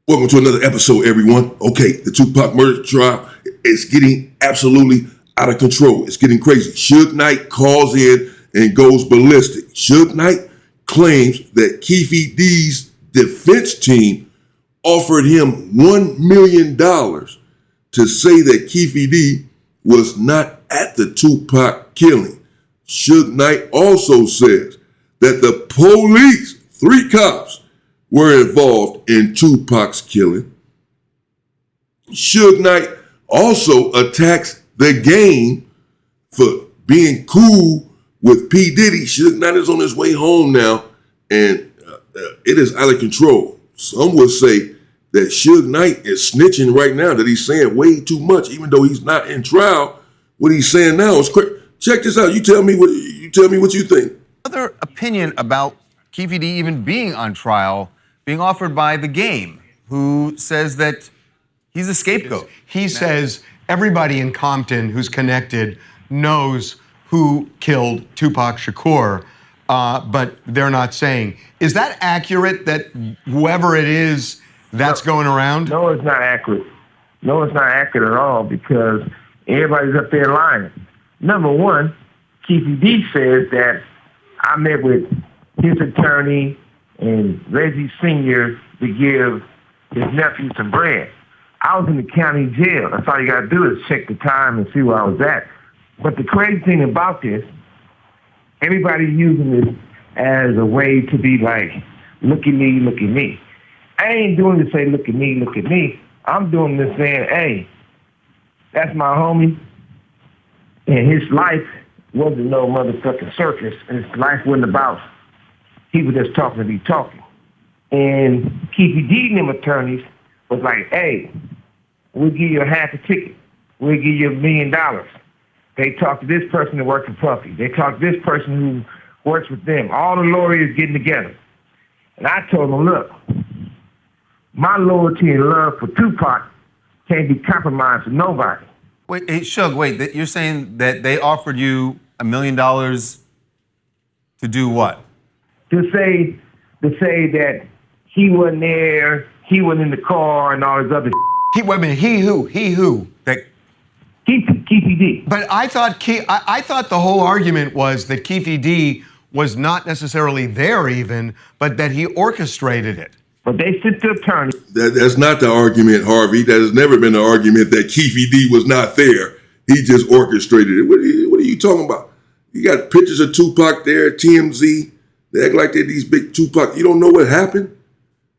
Welcome to another episode, everyone. Okay, the Tupac murder trial is getting absolutely out of control. It's getting crazy. Suge Knight calls in and goes ballistic. Suge Knight claims that Keefe D's defense team offered him $1 million to say that Keefe D was not at the Tupac killing. Suge Knight also says that the police, 3 cops, were involved in Tupac's killing. Suge Knight also attacks the game for being cool with P. Diddy. Suge Knight is on his way home now, and it is out of control. Some would say that Suge Knight is snitching right now, that he's saying way too much, even though he's not in trial. What he's saying now is crazy. Check this out. You tell me what you think. Another opinion about Keefe D even being on trial, being offered by the game, who says that he's a scapegoat. He says everybody in Compton who's connected knows who killed Tupac Shakur, but they're not saying. Is that accurate, that whoever it is, that's going around? No, it's not accurate. No, it's not accurate at all, because everybody's up there lying. Number one, Keefe D says that I met with his attorney and Reggie Sr. to give his nephew some bread. I was in the county jail. That's all you got to do is check the time and see where I was at. But the crazy thing about this, everybody's using this as a way to be like, look at me, look at me. I ain't doing this to say, look at me, look at me. I'm doing this saying, hey, that's my homie, and his life wasn't no motherfucking circus, and his life wasn't about people just talking to be talking. And Keefe D and them attorneys was like, hey, we'll give you a half a ticket. We'll give you $1 million. They talked to this person that worked for Puffy. They talked to this person who works with them. All the lawyers getting together. And I told them, look, my loyalty and love for Tupac can't be compromised with nobody. Wait, hey, Suge, wait, you're saying that they offered you $1 million to do what? To say that he wasn't there, he wasn't in the car, and all this other. Wait a minute, he who? That Keefe D. But I thought the whole argument was that Keefe D was not necessarily there even, but that he orchestrated it. But they sent the attorney. That's not the argument, Harvey. That has never been the argument that Keefe D was not there. He just orchestrated it. What are you talking about? You got pictures of Tupac there, TMZ. They act like they're these big Tupac. You don't know what happened?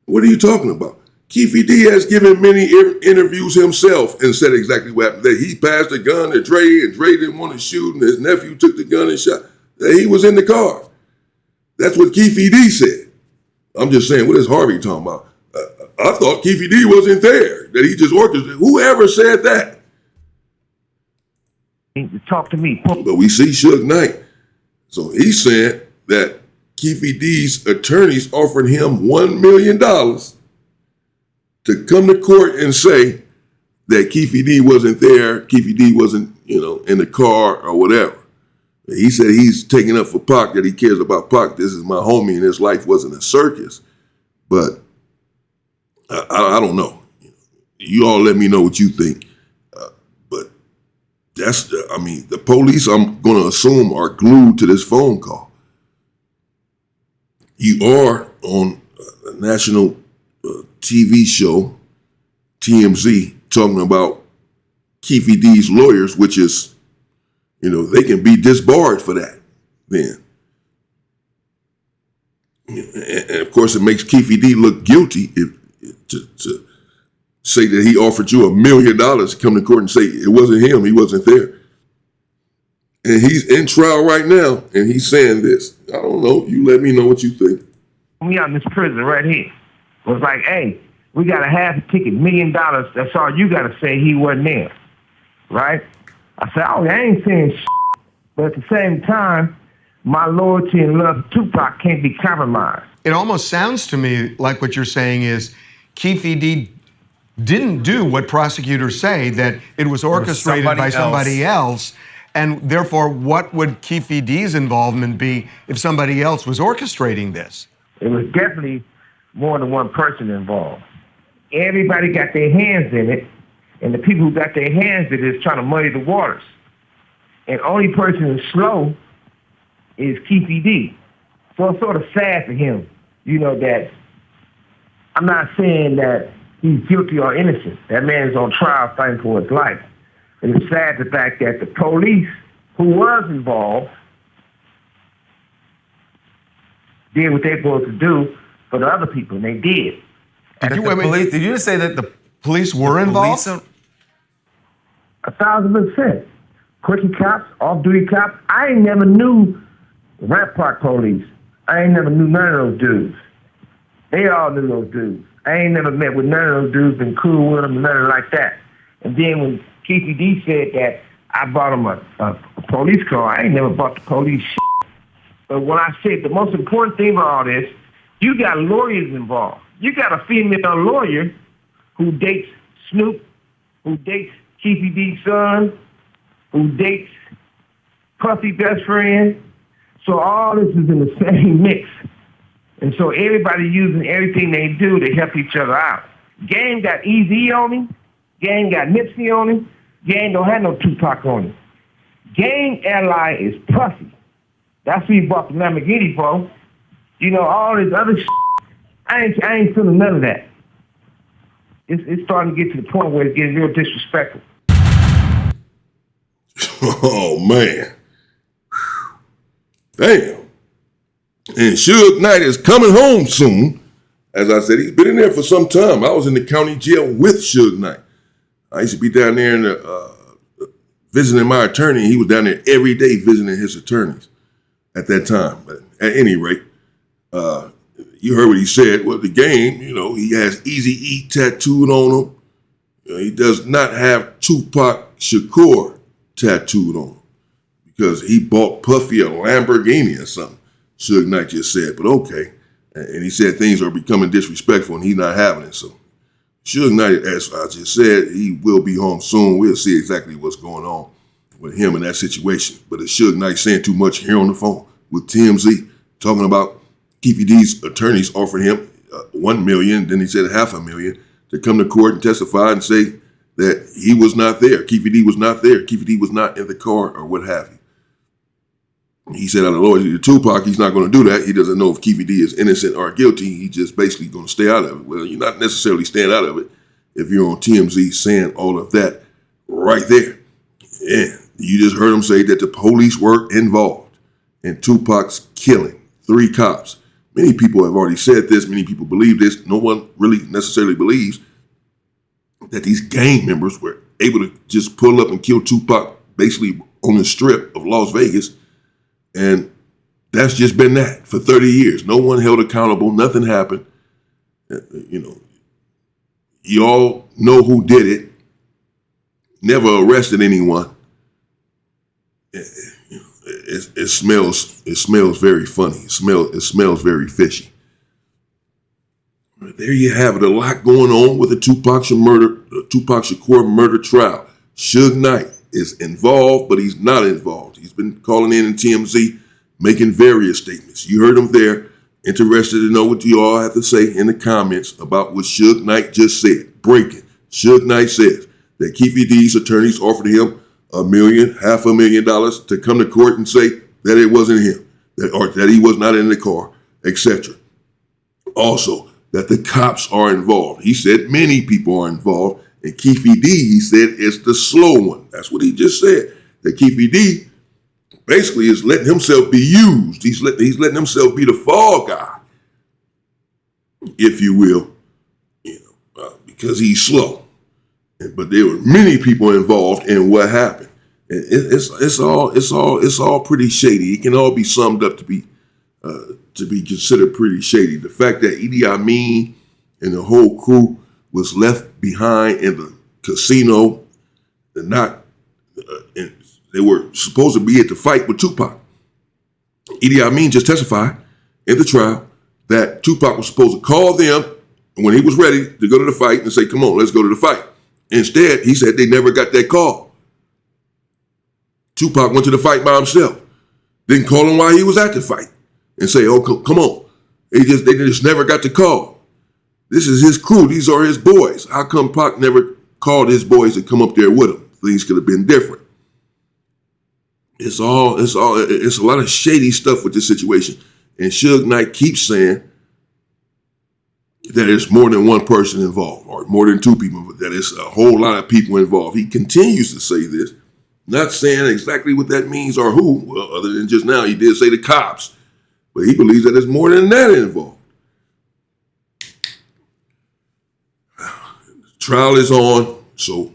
What are you talking about? Keefe D has given many interviews himself and said exactly what happened. That he passed the gun to Dre, and Dre didn't want to shoot, and his nephew took the gun and shot. That he was in the car. That's what Keefe D said. I'm just saying, what is Harvey talking about? I thought Keefe D wasn't there, that he just orchestrated. Whoever said that? Talk to me. But we see Suge Knight. So he's saying that Keefe D's attorneys offered him $1 million to come to court and say that Keefe D wasn't there, Keefe D wasn't, in the car or whatever. He said he's taking up for Pac, that he cares about Pac. This is my homie, and his life wasn't a circus. But I don't know. You all let me know what you think. But the police, I'm going to assume, are glued to this phone call. You are on a national TV show, TMZ, talking about Keefe D's lawyers, which is, they can be disbarred for that then. And of course, it makes Keefe D look guilty to say that he offered you $1 million to come to court and say it wasn't him, he wasn't there. And he's in trial right now, and he's saying this. I don't know. You let me know what you think. We out in this prison right here. It was like, hey, we got a half a ticket, $1 million. That's all you got to say, he wasn't there. Right? I said, oh, I ain't saying shit. But at the same time, my loyalty and love for Tupac can't be compromised. It almost sounds to me like what you're saying is Keefe D didn't do what prosecutors say, that it was orchestrated by somebody else. And therefore, what would Keefe D's involvement be if somebody else was orchestrating this? It was definitely more than one person involved. everybody got their hands in it, and the people who got their hands in it is trying to muddy the waters. And only person who's slow is Keefe D. So it's sort of sad for him, that I'm not saying that he's guilty or innocent. That man is on trial fighting for his life. And it's sad the fact that the police who was involved did what they're supposed to do for the other people, and they did. Did you just say that the police were involved? 1,000%. Quickie cops, off-duty cops. I ain't never knew Rap Park police. I ain't never knew none of those dudes. They all knew those dudes. I ain't never met with none of those dudes, been cool with them, nothing like that. And then when Keefe D said that I bought him a police car, I ain't never bought the police shit. But when I said the most important thing about all this, you got lawyers involved. You got a female lawyer who dates Snoop, who dates Keefe D's son, who dates Puffy best friend. So all this is in the same mix. And so everybody using everything they do to help each other out. Game got Easy on him. Game got Nipsey on him. Game don't have no Tupac on him. Game ally is Puffy. That's who he bought the Lamborghini for. All this other shit, I ain't feeling none of that. It's starting to get to the point where it's getting real disrespectful. Oh, man. Damn. And Suge Knight is coming home soon. As I said, he's been in there for some time. I was in the county jail with Suge Knight. I used to be down there visiting my attorney. He was down there every day visiting his attorneys at that time. But at any rate, you heard what he said. Well, the game, he has Eazy-E tattooed on him. He does not have Tupac Shakur tattooed on him because he bought Puffy a Lamborghini or something. Suge Knight just said, but okay. And he said things are becoming disrespectful and he's not having it. So Suge Knight, as I just said, he will be home soon. We'll see exactly what's going on with him in that situation. But it's Suge Knight saying too much here on the phone with TMZ, talking about Keefe D's attorneys offered him $1 million, then he said $500,000 to come to court and testify and say that he was not there. Keefe D was not there. Keefe D was not in the car or what have you. He said out of loyalty to Tupac, he's not going to do that. He doesn't know if Keefe D is innocent or guilty. He's just basically going to stay out of it. Well, you're not necessarily staying out of it if you're on TMZ saying all of that right there. Yeah, you just heard him say that the police were involved in Tupac's killing. 3 cops. Many people have already said this. Many people believe this. No one really necessarily believes that these gang members were able to just pull up and kill Tupac basically on the strip of Las Vegas. And that's just been that for 30 years. No one held accountable. Nothing happened. You all know who did it. Never arrested anyone. It smells very funny. It smells very fishy. There you have it. A lot going on with the Tupac Shakur murder trial. Suge Knight is involved, but he's not involved. He's been calling in TMZ, making various statements. You heard him there. Interested to know what you all have to say in the comments about what Suge Knight just said. Breaking. Suge Knight says that Keefe D's attorneys offered him $500,000 to come to court and say that it wasn't him, or that he was not in the car, etc. Also, that the cops are involved. He said many people are involved. And Keefe D, he said, is the slow one. That's what he just said. That Keefe D basically is letting himself be used. He's letting himself be the fall guy, if you will, because he's slow. But there were many people involved in what happened. It's all pretty shady. It can all be summed up to be considered pretty shady. The fact that Idi Amin and the whole crew was left behind in the casino, they were supposed to be at the fight with Tupac. Idi Amin just testified in the trial that Tupac was supposed to call them when he was ready to go to the fight and say, come on, let's go to the fight. Instead, he said they never got that call. Tupac went to the fight by himself. Didn't call him while he was at the fight and say, oh, come on. They just never got the call. This is his crew. These are his boys. How come Pac never called his boys to come up there with him? Things could have been different. It's a lot of shady stuff with this situation. And Suge Knight keeps saying that there's more than one person involved, or more than two people, that it's a whole lot of people involved. He continues to say this, not saying exactly what that means or who, well, other than just now he did say the cops, but he believes that there's more than that involved. The trial is on, so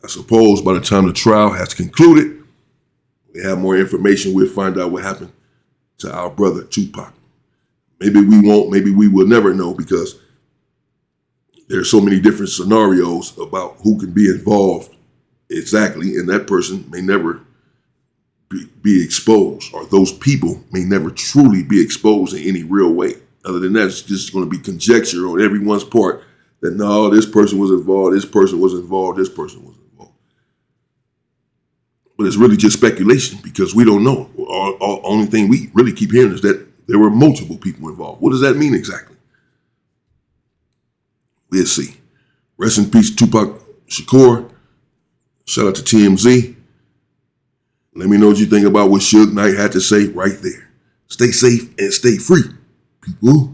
I suppose by the time the trial has concluded, we have more information. We'll find out what happened to our brother Tupac. Maybe we won't, maybe we will never know, because there's so many different scenarios about who can be involved exactly, and that person may never be exposed, or those people may never truly be exposed in any real way. Other than that, it's just going to be conjecture on everyone's part that no, this person was involved, this person was involved, this person was involved. But it's really just speculation, because we don't know. Only thing we really keep hearing is that there were multiple people involved. What does that mean exactly? We'll see. Rest in peace, Tupac Shakur. Shout out to TMZ. Let me know what you think about what Suge Knight had to say right there. Stay safe and stay free, people.